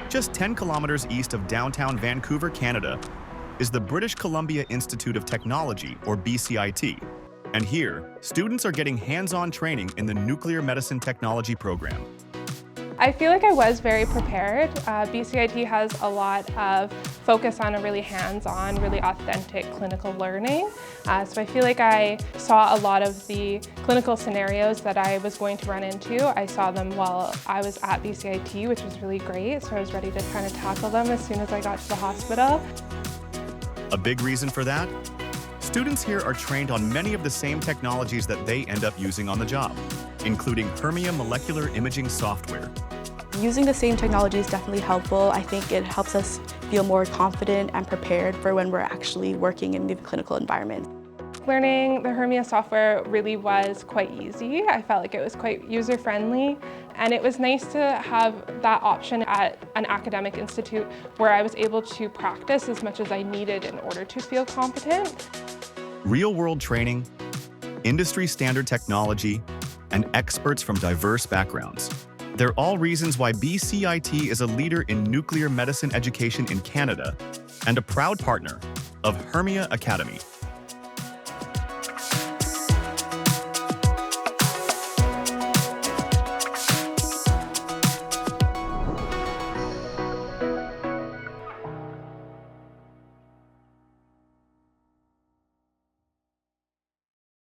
Just 10 kilometers east of downtown Vancouver, Canada, is the British Columbia Institute of Technology, or BCIT. And here, students are getting hands-on training in the Nuclear Medicine Technology program. I feel like I was very prepared. BCIT has a lot of focus on a really hands-on, really authentic clinical learning. So I feel like I saw a lot of the clinical scenarios that I was going to run into. I saw them while I was at BCIT, which was really great. So I was ready to kind of tackle them as soon as I got to the hospital. A big reason for that? Students here are trained on many of the same technologies that they end up using on the job, including Hermia molecular imaging software. Using the same technology is definitely helpful. I think it helps us feel more confident and prepared for when we're actually working in the clinical environment. Learning the Hermia software really was quite easy. I felt like it was quite user-friendly, and it was nice to have that option at an academic institute where I was able to practice as much as I needed in order to feel competent. Real-world training, industry-standard technology, and experts from diverse backgrounds. They're all reasons why BCIT is a leader in nuclear medicine education in Canada and a proud partner of Hermia Academy.